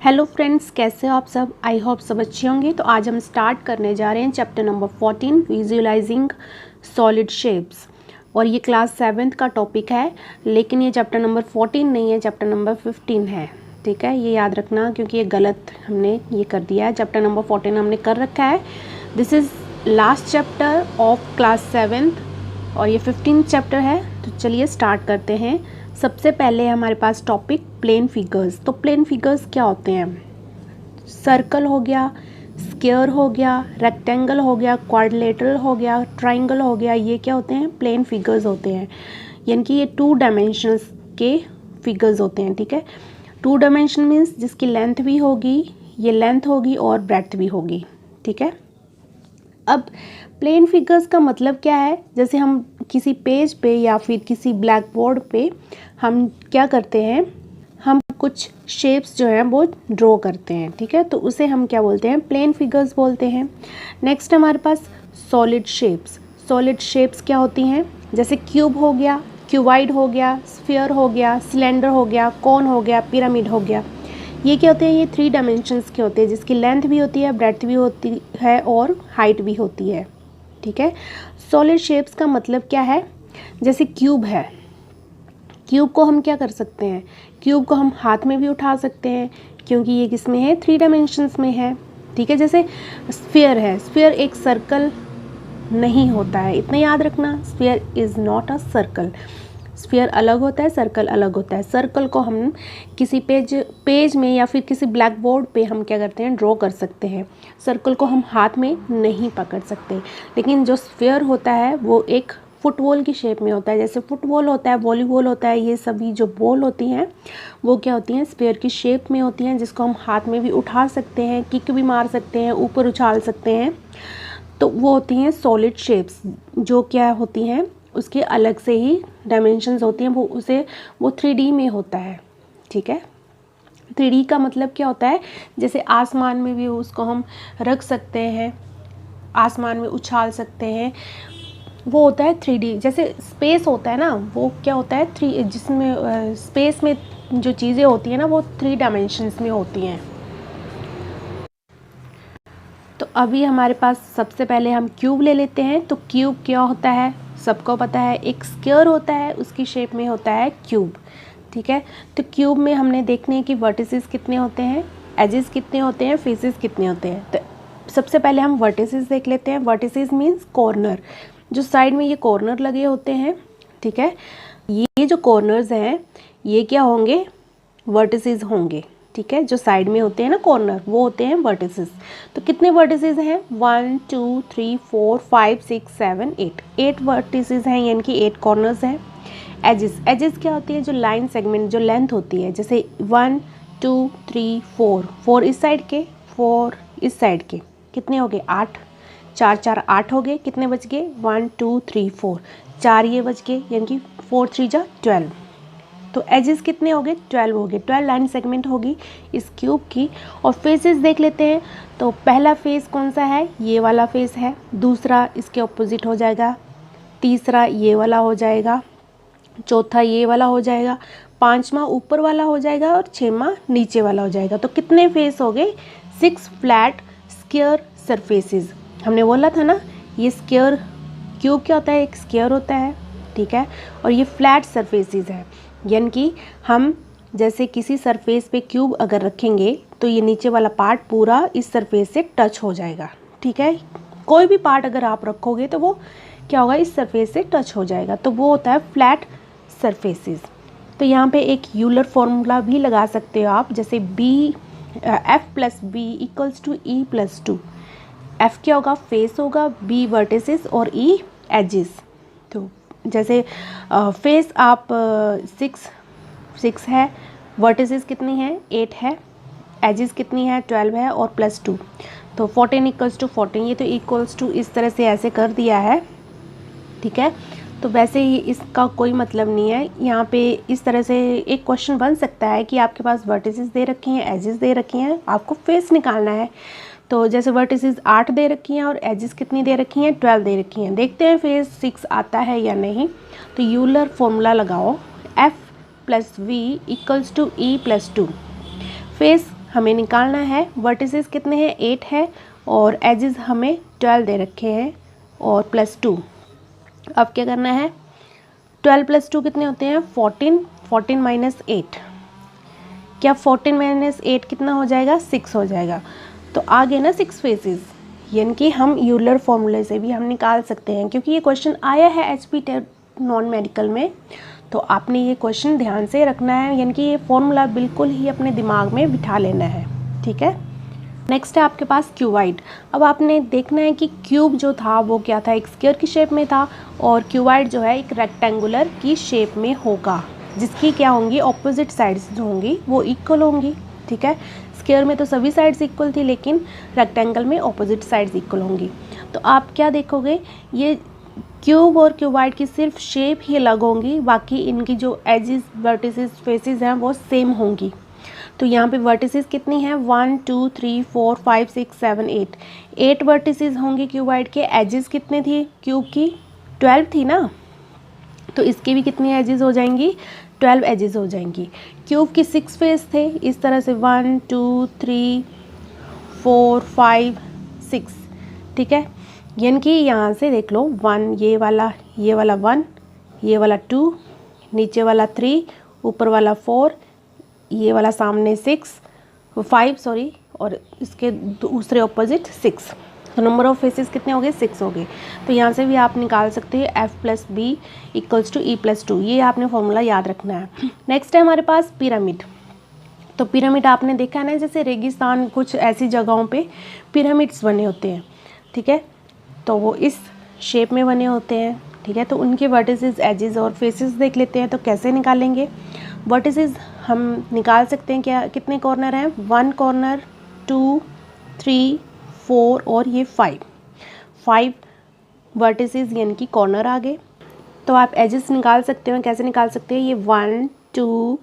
Hello friends, कैसे हो आप सब। आई होप सब अच्छे होंगे। तो आज हम स्टार्ट करने जा रहे हैं chapter number 14 visualising solid shapes. और ये क्लास 7th का टॉपिक है, लेकिन ये चैप्टर नंबर 14 नहीं है, चैप्टर नंबर 15 है। ठीक है, ये याद रखना क्योंकि ये गलत हमने ये कर दिया है। चैप्टर नंबर 14 हमने कर रखा है। This is last chapter of class 7th और ये 15th चैप्टर है। तो चलिए स्टार्ट करते हैं। सबसे पहले हमारे पास टॉपिक प्लेन फिगर्स। तो प्लेन फिगर्स क्या होते हैं? सर्कल हो गया, स्क्वायर हो गया, रेक्टेंगल हो गया, क्वाड्रिलेटरल हो गया, ट्राइंगल हो गया, ये क्या होते हैं? प्लेन फिगर्स होते हैं। यानी कि ये 2 डायमेंशंस के फिगर्स होते हैं। ठीक है, 2 डायमेंशन मीन्स जिसकी लेंथ भी होगी, ये लेंथ होगी और ब्रेड्थ भी होगी। ठीक है, अब प्लेन फिगर्स का मतलब क्या है? जैसे हम किसी पेज पे या फिर किसी ब्लैक बोर्ड पे हम क्या करते हैं, हम कुछ शेप्स जो हैं वो ड्रॉ करते हैं। ठीक है, तो उसे हम क्या बोलते हैं? प्लेन फिगर्स बोलते हैं। नेक्स्ट हमारे पास सॉलिड शेप्स। सॉलिड शेप्स क्या होती हैं? जैसे क्यूब हो गया, क्यूबाइड हो गया, स्फीयर हो गया, सिलेंडर हो गया, कोन हो गया, पिरामिड हो गया। ये क्या होते हैं? ये 3 डायमेंशंस के होते हैं, जिसकी लेंथ भी होती है, ब्रेड्थ भी होती है और हाइट भी होती है। ठीक है, सॉलिड शेप्स का मतलब क्या है? जैसे क्यूब है, क्यूब को हम क्या कर सकते हैं? क्यूब को हम हाथ में भी उठा सकते हैं क्योंकि ये किस में है? 3 डायमेंशंस में है। ठीक है, जैसे स्फीयर है, स्फीयर एक सर्कल नहीं होता है, इतना याद रखना। Sphere is not a circle. Sphere अलग होता है, सर्कल अलग होता है। सर्कल को हम किसी पेज में या फिर किसी ब्लैक बोर्ड पे हम क्या करते हैं? ड्रॉ कर सकते हैं। सर्कल को हम हाथ में नहीं पकड़ सकते। लेकिन जो स्फीयर होता है वो एक फुटबॉल की शेप में होता है। जैसे फुटबॉल होता है, वॉलीबॉल होता है, ये सभी जो बॉल होती हैं वो क्या होती हैं? स्फीयर की शेप में होती हैं, जिसको हम हाथ में भी उठा सकते हैं, किक भी मार सकते हैं, ऊपर उछाल सकते हैं। तो वो होती हैं सॉलिड शेप्स। जो क्या होती हैं, उसके अलग से ही डायमेंशंस होती हैं, वो 3D में होता है। ठीक है, 3D का मतलब क्या होता है? जैसे आसमान में भी उसको हम रख सकते हैं, आसमान में उछाल सकते हैं, वो होता है 3D। जैसे स्पेस होता है ना, वो क्या होता है? जिसमें स्पेस में जो चीज़ें होती हैं ना, वो 3 डायमेंशंस में होती हैं। तो अभी हमारे पास सबसे पहले हम क्यूब ले लेते हैं। तो क्यूब क्या होता है? सबको पता है, एक स्क्वायर होता है, उसकी शेप में होता है क्यूब। ठीक है, तो क्यूब में हमने देखने कि वर्टिसेस कितने होते हैं, एजेस कितने होते हैं, फेसेस कितने होते हैं। तो सबसे पहले हम वर्टिसेस देख लेते हैं। वर्टिसेस मीन्स कॉर्नर, जो साइड में ये कॉर्नर लगे होते हैं। ठीक है, ये जो कॉर्नर्स हैं ये क्या होंगे? वर्टिसेस होंगे। ठीक है, जो साइड में होते हैं ना कॉर्नर, वो होते हैं वर्टिसेस। तो कितने वर्टिसेस हैं? 1 2 3 4 5 6 7 8 8 वर्टिसेस हैं, यानी कि 8 कॉर्नर्स हैं। एजेस, एजेस क्या होती है? जो लाइन सेगमेंट, जो लेंथ होती है। जैसे 1 2 3 4 4 इस साइड के, 4 इस साइड के, कितने हो गए? 8। 4 4 8 हो गए। कितने बच गए? 1 2 3 4, 4 ये बच गए, यानी कि 4 3 जा 12। तो एजेस कितने हो गए? 12 हो गए। 12 लाइन सेगमेंट होगी इस क्यूब की। और फेसेस देख लेते हैं। तो पहला फेस कौन सा है? ये वाला फेस है। दूसरा इसके ऑपोजिट हो जाएगा। तीसरा ये वाला हो जाएगा। चौथा ये वाला हो जाएगा। 5वां ऊपर वाला हो जाएगा और 6वां नीचे वाला हो जाएगा। तो कितने फेस हो गए? 6 फ्लैट स्क्वायर सरफेसेस। हमने बोला था ना, ये स्क्वायर क्यूब क्या होता है? एक स्क्वायर होता है। ठीक है, और ये फ्लैट सरफेसेस है, यानी कि हम जैसे किसी सरफेस पे क्यूब अगर रखेंगे तो ये नीचे वाला पार्ट पूरा इस सरफेस से टच हो जाएगा। ठीक है, कोई भी पार्ट अगर आप रखोगे तो वो क्या होगा? इस सरफेस से टच हो जाएगा। तो वो होता है फ्लैट सरफेसेस। तो यहाँ पे एक यूलर फॉर्मूला भी लगा सकते हो आप, जैसे F+B=E+2। F क्या होगा? फेस होगा, B वर्टिसेस और E एजेस। तो जैसे फेस आप 6 है, वर्टिसेस कितनी है? 8 है, एजेस कितनी है? 12 है और +2, तो 14=14। ये तो इक्वल्स टू इस तरह से ऐसे कर दिया है। ठीक है, तो वैसे ही इसका कोई मतलब नहीं है। यहाँ पे इस तरह से एक क्वेश्चन बन सकता है कि आपके पास वर्टिसेस दे रखी हैं, एजेस दे रखी हैं, आपको फेस निकालना है। तो जैसे वर्टिसेस 8 दे रखी हैं और एजेस कितनी दे रखी हैं? 12 दे रखी हैं। देखते हैं फेस 6 आता है या नहीं। तो यूलर फॉर्मूला लगाओ, F+V=E+2। फेस हमें निकालना है वर्टिसेस कितने हैं, 8 है और एजेस हमें 12 दे रखे हैं और +2। अब क्या करना है, 12 + 2 कितने होते हैं, 14, 14 - 8, क्या 14 - 8 कितना हो जाएगा, 6 हो जाएगा। तो आगे ना 6 फेसेस, यानी कि हम यूलर फॉर्मूले से भी हम निकाल सकते हैं, क्योंकि ये क्वेश्चन आया है एचपी नॉन मेडिकल में, तो आपने ये क्वेश्चन ध्यान से रखना है, यानी कि ये फॉर्मूला बिल्कुल ही अपने दिमाग में बिठा लेना है, ठीक है। नेक्स्ट है आपके पास क्यूबाइड। अब आपने देखना है कि क्यूब जो था वो क्या था, एक स्क्वायर की शेप में था, और क्यूबाइड जो है एक रेक्टेंगुलर की शेप में होगा, जिसकी क्या होंगी, ऑपोजिट साइड्स जो होंगी वो इक्वल होंगी, ठीक है। स्क्वायर में तो सभी साइड्स इक्वल थी, लेकिन रेक्टेंगल में ऑपोजिट साइड्स इक्वल होंगी। तो आप क्या देखोगे, ये क्यूब और क्यूबाइड की सिर्फ शेप ही अलग होंगी, बाकी इनकी जो एजेस, वर्टिसेस, फेसेस हैं वो सेम होंगी। तो यहाँ पे वर्टिसेस कितनी हैं, 1 2 3 4 5 6 7 8, 8 वर्टिसेस होंगे क्यूबाइड के। एजेस कितने थी क्यूब की, 12 थी ना, तो इसके भी कितनी एजेस हो जाएंगी, 12 एजेस हो जाएंगी। क्यूब की 6 फेस थे, इस तरह से 1 2 3 4 5 6, ठीक है। यानी कि यहाँ से देख लो 1, ये वाला 1, ये वाला 2, नीचे वाला 3, ऊपर वाला 4, ये वाला सामने 5 सॉरी, और इसके दूसरे ऑपोजिट 6। तो नंबर ऑफ फेसेस कितने हो गए, 6 हो गए। तो यहाँ से भी आप निकाल सकते हैं F + B = E + 2, ये आपने फॉर्मूला याद रखना है। नेक्स्ट है हमारे पास पिरामिड। तो पिरामिड आपने देखा है ना, जैसे रेगिस्तान कुछ ऐसी जगहों पे पिरामिड्स बने होते हैं, ठीक है, तो वो इस शेप में बने होते हैं, ठीक है। तो उनके वर्टिसेस, एजेस और फेसेस देख लेते हैं। तो कैसे निकालेंगे, वर्टिसेस हम निकाल सकते हैं, क्या कितने कॉर्नर हैं, 1 कॉर्नर, 2 3 4 और ये 5 वर्टिसेस यानी कि कॉर्नर आ गए। तो आप एजेस निकाल सकते हो, कैसे निकाल सकते हैं, ये 1 2,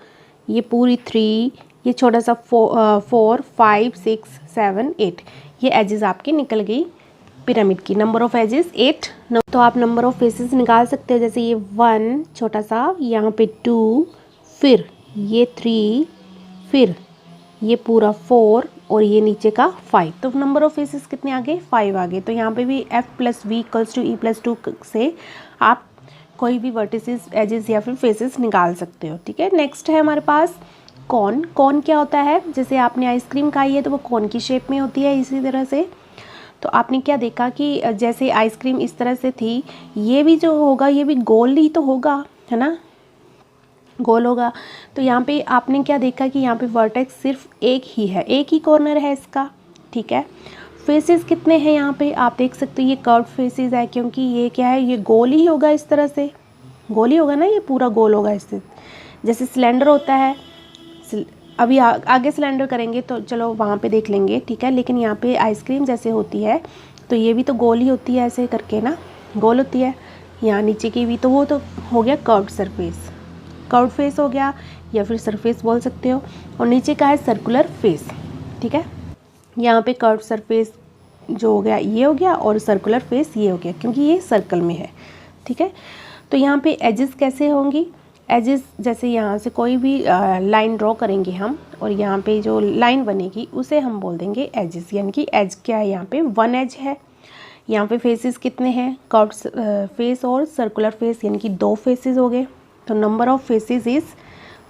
ये पूरी 3, ये छोटा सा 4 5 6 7 8, ये एजेस आपकी निकल गई पिरामिड की। Number of edges 8। तो आप नंबर ऑफ फेसेस निकाल सकते हो, जैसे ये 1 छोटा सा, यहाँ पे 2, फिर ये 3, फिर ये पूरा 4 और ये नीचे का 5। तो नंबर ऑफ फेसेस कितने आ गए, 5 आ गए। तो यहाँ पे भी F + B = E + 2 से आप कोई भी वर्टिसेस, एजेस या फिर फेसेस निकाल सकते हो, ठीक है। नेक्स्ट है हमारे पास कॉन। कॉन क्या होता है, जैसे आपने आइसक्रीम खाई है तो वो कॉन की शेप में होती है, इसी तरह से। तो आपने क्या देखा कि जैसे आइसक्रीम इस तरह से थी, ये भी जो होगा ये भी गोल ही तो होगा, है ना, गोल होगा। तो यहाँ पे आपने क्या देखा कि यहाँ पे वर्टेक्स सिर्फ एक ही है, एक ही कॉर्नर है इसका, ठीक है। फेसेस कितने हैं यहाँ पे आप देख सकते हो, ये कर्व फेसेस है, क्योंकि ये क्या है, ये गोल ही होगा, इस तरह से गोल ही होगा ना, ये पूरा गोल होगा इससे, जैसे सिलेंडर होता है। अभी आगे सिलेंडर करेंगे तो चलो वहाँ पे देख लेंगे, ठीक है। लेकिन यहाँ पे आइसक्रीम जैसे होती है तो ये भी तो गोल ही होती है, ऐसे करके ना गोल होती है। यहाँ नीचे की भी, तो वो तो हो गया कर्व्ड सरफेस, कर्व्ड फेस हो गया, या फिर सरफेस बोल सकते हो। और नीचे का है सर्कुलर फेस, ठीक है। यहाँ पे कर्व्ड सरफेस जो हो गया ये हो गया, और सर्कुलर फेस ये हो गया, क्योंकि ये सर्कल में है, ठीक है। तो यहाँ पे एजेस कैसे होंगी, एजेस जैसे यहाँ से कोई भी लाइन ड्रॉ करेंगे हम, और यहाँ पे जो लाइन बनेगी उसे हम बोल देंगे एजेस, यानी कि एज क्या है, यहाँ पे 1 एज है। यहाँ पे फेसेस कितने हैं, कर्व्ड फेस और सर्कुलर फेस, यानी कि 2 फेसेस हो गए। तो number of faces is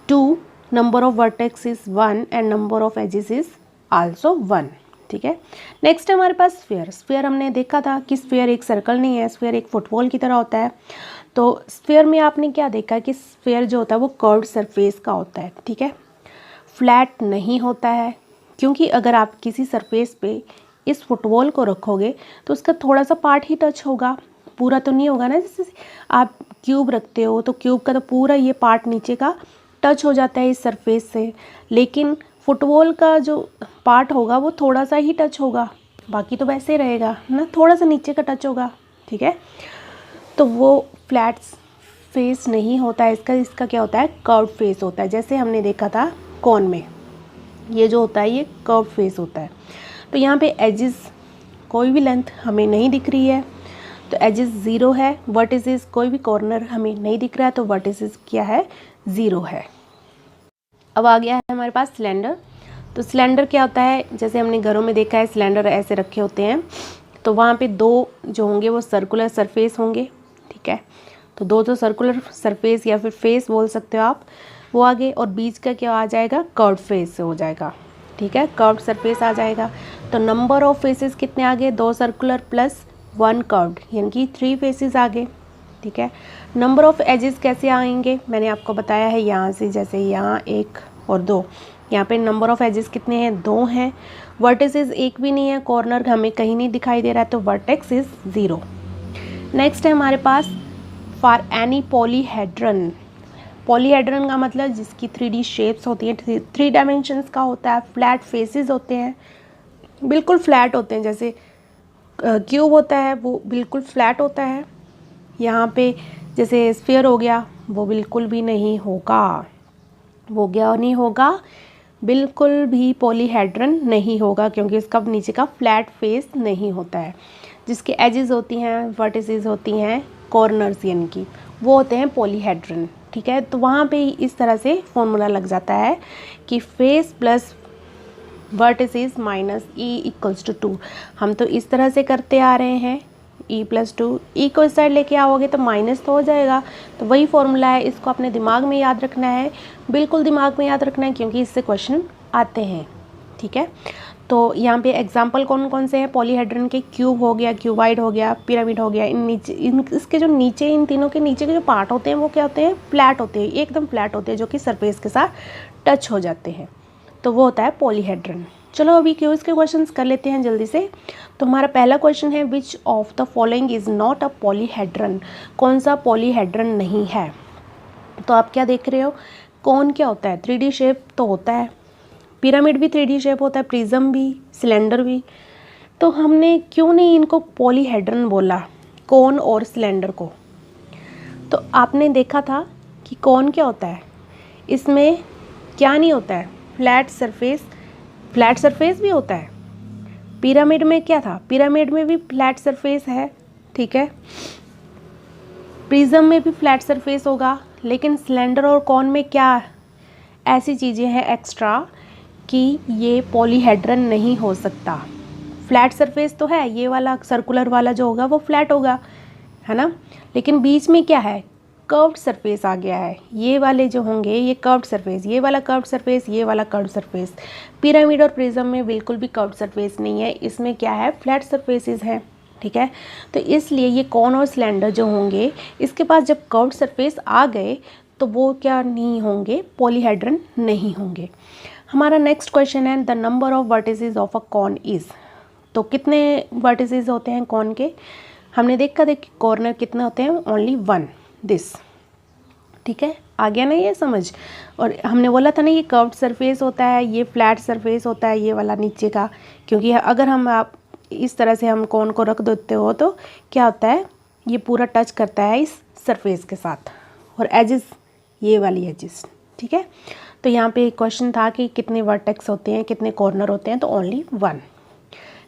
2, number of vertex is 1 and number of edges is also 1, ठीक है। नेक्स्ट है हमारे पास स्फीयर। स्फीयर हमने देखा था कि स्फीयर एक सर्कल नहीं है, स्फीयर एक फुटबॉल की तरह होता है। तो स्फीयर में आपने क्या देखा कि स्फीयर जो होता है वो कर्व्ड सरफेस का होता है, ठीक है, फ्लैट नहीं होता है। क्योंकि अगर आप किसी सरफेस पे इस फुटबॉल को रखोगे तो उसका थोड़ा सा पार्ट ही टच होगा, पूरा तो नहीं होगा ना। जैसे आप क्यूब रखते हो तो क्यूब का तो पूरा ये पार्ट नीचे का टच हो जाता है इस सरफेस से, लेकिन फुटबॉल का जो पार्ट होगा वो थोड़ा सा ही टच होगा, बाकी तो वैसे रहेगा ना, थोड़ा सा नीचे का टच होगा, ठीक है। तो वो फ्लैट फेस नहीं होता है इसका, इसका क्या होता है, कर्व फेस होता है। जैसे हमने देखा था कॉन में, ये जो होता है ये कर्व फेस होता है। तो यहाँ पे एजेस कोई भी लेंथ हमें नहीं दिख रही है, तो एजेस 0 है। वर्टिसेस कोई भी कॉर्नर हमें नहीं दिख रहा है, तो वर्टिसेस क्या है, 0 है। अब आ गया है हमारे पास सिलेंडर। तो सिलेंडर क्या होता है, जैसे हमने घरों में देखा है सिलेंडर ऐसे रखे होते हैं, तो वहाँ पे दो जो होंगे वो सर्कुलर सरफेस होंगे, ठीक है। तो दो तो सर्कुलर सरफेस या फिर फेस बोल सकते हो आप, वो आगे, और बीच का क्या आ जाएगा, कर्व्ड फेस हो जाएगा, ठीक है, कर्व्ड सरफेस आ जाएगा। तो नंबर ऑफ फेसेस कितने आ गए, 2 सर्कुलर प्लस 1 कर्व्ड, यानी कि 3 फेसेस आ गए, ठीक है। नंबर ऑफ एजेस कैसे आएंगे, मैंने आपको बताया है, यहाँ से जैसे यहाँ 1 और 2, यहाँ पे नंबर ऑफ एजेस कितने हैं, 2 हैं। वर्टिसेस एक भी नहीं है, कॉर्नर हमें कहीं नहीं दिखाई दे रहा है, तो वर्टेक्स इज 0। नेक्स्ट है हमारे पास फॉर एनी पॉलीहेड्रन। पॉलीहेड्रन का मतलब जिसकी 3D शेप्स होती हैं, 3 डायमेंशंस का होता है, फ्लैट फेसेस होते हैं, बिल्कुल फ्लैट होते हैं, जैसे क्यूब होता है वो बिल्कुल फ्लैट होता है। यहाँ पे जैसे स्फीयर हो गया वो बिल्कुल भी नहीं होगा, वो क्या नहीं होगा, बिल्कुल भी पॉलीहेड्रन नहीं होगा, क्योंकि इसका नीचे का फ्लैट फेस नहीं होता है। जिसके एजेस होती हैं, वर्टिसेस होती हैं, कॉर्नर्स यानी कि वो होते हैं पॉलीहेड्रन, ठीक है। तो वहाँ पे इस तरह से फॉर्मूला लग जाता है कि face plus vertices minus E equals to 2। हम तो इस तरह से करते आ रहे हैं, ई प्लस 2, ई को इस साइड लेके आओगे तो माइनस तो हो जाएगा, तो वही फॉर्मूला है, इसको अपने दिमाग में याद रखना है, बिल्कुल दिमाग में याद रखना है, क्योंकि इससे क्वेश्चन आते हैं, ठीक है। तो यहाँ पे एग्जाम्पल कौन कौन से हैं पॉलीहेड्रन के, क्यूब हो गया, क्यूबाइड हो गया, पिरामिड हो गया। इसके जो नीचे, इन तीनों के नीचे के जो पार्ट होते हैं वो क्या होते हैं, फ्लैट होते हैं, एकदम फ्लैट होते हैं, जो कि सरफेस के साथ टच हो जाते हैं, तो वो होता है पॉलीहेड्रन। चलो अभी क्यूज के क्वेश्चंस कर लेते हैं जल्दी से। तो हमारा पहला क्वेश्चन है, which of the following is not a polyhedron. कौन सा पॉलीहेड्रन नहीं है। तो आप क्या देख रहे हो, कौन क्या होता है, 3D शेप तो होता है, पिरामिड भी 3D शेप होता है, प्रिज्म भी, सिलेंडर भी। तो हमने क्यों नहीं इनको पॉलीहेड्रन बोला, कोन और सिलेंडर को। तो आपने देखा था कि कोन क्या होता है, इसमें क्या नहीं होता है, फ्लैट सरफेस, फ्लैट सरफेस भी होता है। पिरामिड में क्या था, पिरामिड में भी फ्लैट सरफेस है, ठीक है। प्रिज्म में भी फ्लैट सरफेस होगा, लेकिन सिलेंडर और कॉन में क्या ऐसी चीज़ें हैं एक्स्ट्रा कि ये पॉलीहेड्रन नहीं हो सकता। फ्लैट सरफेस तो है, ये वाला सर्कुलर वाला जो होगा वो फ्लैट होगा, है ना, लेकिन बीच में क्या है, कर्व्ड सरफेस आ गया है। ये वाले जो होंगे ये कर्व्ड सरफेस, ये वाला कर्व्ड सरफेस, ये वाला कर्व्ड सरफेस। पिरामिड और प्रिज्म में बिल्कुल भी कर्व्ड सरफेस नहीं है, इसमें क्या है, फ्लैट सरफेसेस हैं, ठीक है। तो इसलिए ये कॉन और सिलेंडर जो होंगे, इसके पास जब कर्व्ड सरफेस आ गए तो वो क्या नहीं होंगे, पॉलीहेड्रन नहीं होंगे। हमारा नेक्स्ट क्वेश्चन है, the number of vertices of a cone is. तो कितने वर्टिसेस होते हैं कॉन के, हमने देखा कॉर्नर कितने होते हैं, ओनली 1 दिस, ठीक है, आ गया ना ये समझ। और हमने बोला था ना ये कर्व्ड सरफेस होता है, ये फ्लैट सरफेस होता है, ये वाला नीचे का, क्योंकि अगर हम आप इस तरह से हम कॉन को रख देते हो तो क्या होता है, ये पूरा टच करता है इस सरफेस के साथ, और एजेस ये वाली एजेस, ठीक है। तो यहाँ पे क्वेश्चन था कि कितने वर्टेक्स होते हैं, कितने कॉर्नर होते हैं, तो ओनली 1।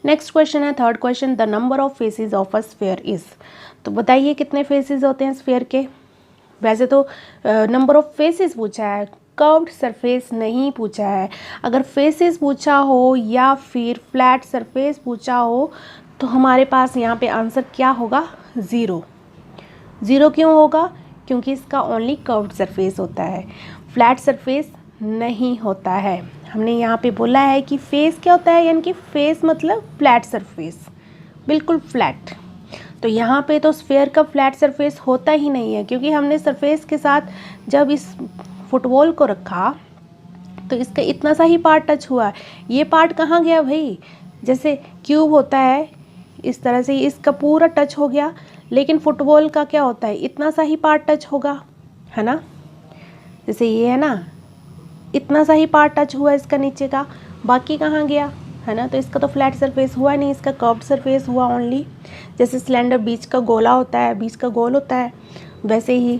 नेक्स्ट क्वेश्चन है, third question, the number of faces of a sphere is. तो बताइए कितने फेसेस होते हैं स्फीयर के। वैसे तो नंबर ऑफ फेसेस पूछा है, कर्व्ड सरफेस नहीं पूछा है। अगर फेसेस पूछा हो या फिर फ्लैट सरफेस पूछा हो तो हमारे पास यहाँ पे आंसर क्या होगा, 0। 0 क्यों होगा, क्योंकि इसका ओनली कर्व्ड सरफेस होता है, फ्लैट सरफेस नहीं होता है। हमने यहाँ पे बोला है कि फेस क्या होता है, यानी कि फेस मतलब फ्लैट सरफेस, बिल्कुल फ्लैट। तो यहाँ पे तो स्फीयर का फ्लैट सरफेस होता ही नहीं है, क्योंकि हमने सरफेस के साथ जब इस फुटबॉल को रखा तो इसका इतना सा ही पार्ट टच हुआ, ये पार्ट कहाँ गया भाई। जैसे क्यूब होता है इस तरह से, इसका पूरा टच हो गया, लेकिन फुटबॉल का क्या होता है, इतना सा ही पार्ट टच होगा, है ना। जैसे ये है ना, इतना सा ही पार्ट टच हुआ इसका नीचे का, बाकी कहाँ गया, है ना। तो इसका तो फ्लैट सरफेस हुआ नहीं, इसका कर्व्ड सरफेस हुआ ओनली। जैसे सिलेंडर बीच का गोला होता है, बीच का गोल होता है, वैसे ही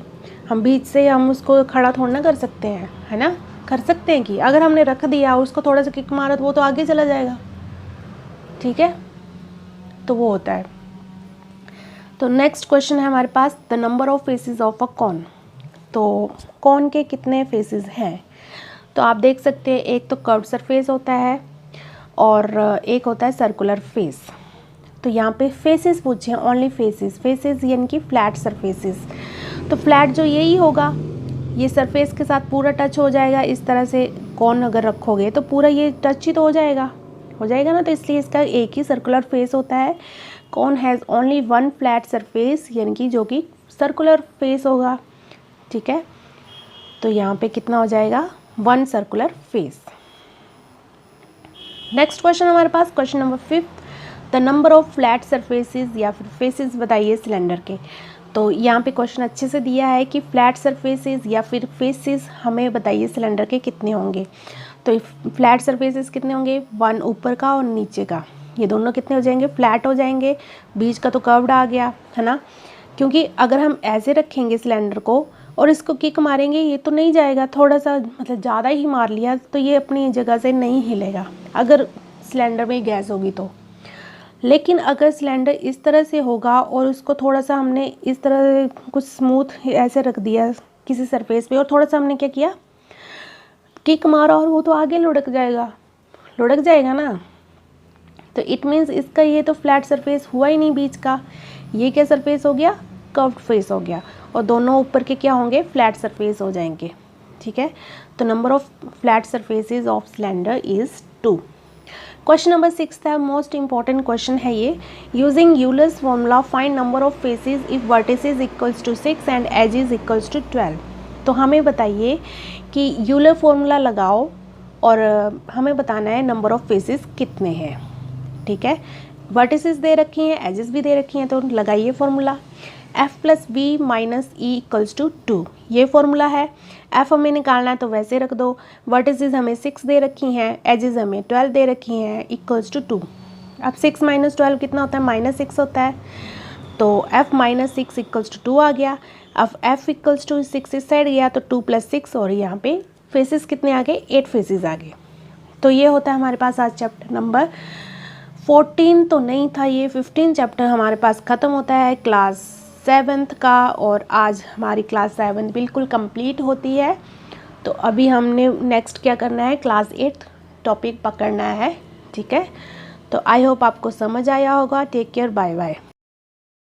हम बीच से हम उसको खड़ा थोड़ा ना कर सकते हैं, है ना। कर सकते हैं कि अगर हमने रख दिया उसको थोड़ा सा किक मारा तो वो तो आगे चला जाएगा, ठीक है। तो वो होता है। तो नेक्स्ट क्वेश्चन है हमारे पास, the number of faces of a cone. तो कॉन के कितने फेसेस हैं। तो आप देख सकते हैं एक तो कर्व सरफेस होता है और एक होता है सर्कुलर फेस। तो यहाँ पे फेसेस पूछे हैं, ओनली फेसेस, फेसेस यानी कि फ्लैट सरफेसेस। तो फ्लैट जो यही होगा, ये सरफेस के साथ पूरा टच हो जाएगा। इस तरह से कौन अगर रखोगे तो पूरा ये टच ही तो हो जाएगा ना। तो इसलिए इसका एक ही सर्कुलर फेस होता है। कौन has only one flat surface, यानी कि जो कि सर्कुलर फेस होगा। ठीक है, तो यहाँ पे कितना हो जाएगा, one circular face. Next question हमारे पास question number 5, the number of flat surfaces या फिर फेसेस बताइए सिलेंडर के। तो यहाँ पे क्वेश्चन अच्छे से दिया है कि फ्लैट सरफेसेस या फिर फेसेस हमें बताइए सिलेंडर के कितने होंगे। तो फ्लैट सरफेसेस कितने होंगे, वन ऊपर का और नीचे का, ये दोनों कितने हो जाएंगे, फ्लैट हो जाएंगे। बीच का तो कर्व्ड आ गया है ना, क्योंकि अगर हम ऐसे रखेंगे सिलेंडर को और इसको किक मारेंगे ये तो नहीं जाएगा, थोड़ा सा मतलब ज़्यादा ही मार लिया तो ये अपनी जगह से नहीं हिलेगा अगर सिलेंडर में गैस होगी तो। लेकिन अगर सिलेंडर इस तरह से होगा और उसको थोड़ा सा हमने इस तरह कुछ स्मूथ ऐसे रख दिया किसी सरफेस पे और थोड़ा सा हमने क्या किया, किक मारा, और वो तो आगे लुढ़क जाएगा ना। तो इट मीन्स इसका ये तो फ्लैट सरफेस हुआ ही नहीं बीच का, ये क्या सरफेस हो गया, कर्व्ड फेस हो गया, और दोनों ऊपर के क्या होंगे, फ्लैट सरफेस हो जाएंगे। ठीक है, तो number of flat surfaces of cylinder is 2। Question number 6 है, मोस्ट इंपॉर्टेंट क्वेश्चन है ये। Using Euler's formula find number of faces if vertices equals to 6 and edges equals to 12। तो हमें बताइए कि यूलर फॉर्मूला लगाओ और हमें बताना है नंबर ऑफ फेसेस कितने हैं। ठीक है, वर्टिसेस दे रखी हैं, एजेस भी दे रखी हैं, तो लगाइए formula. f plus B minus E equals to 2, ये फॉर्मूला है। f हमें निकालना है तो वैसे रख दो। वर्टिसेस हमें 6 दे रखी हैं, एजेस हमें 12 दे रखी हैं, इक्वल्स टू 2। अब 6 माइनस 12 कितना होता है, -6 होता है। तो f माइनस 6 इक्वल्स टू 2 आ गया। अब f इक्वल्स टू 6 इस साइड गया तो 2 प्लस 6, और यहाँ पे फेसेस कितने आ गए, 8 फेसेस आ गए। तो ये होता है हमारे पास आज चैप्टर नंबर 14 तो नहीं था ये, 15 चैप्टर हमारे पास ख़त्म होता है क्लास 7th का, और आज हमारी क्लास 7 बिल्कुल कंप्लीट होती है। तो अभी हमने नेक्स्ट क्या करना है, क्लास 8 टॉपिक पकड़ना है। ठीक है, तो आई होप आपको समझ आया होगा। Take care, bye bye.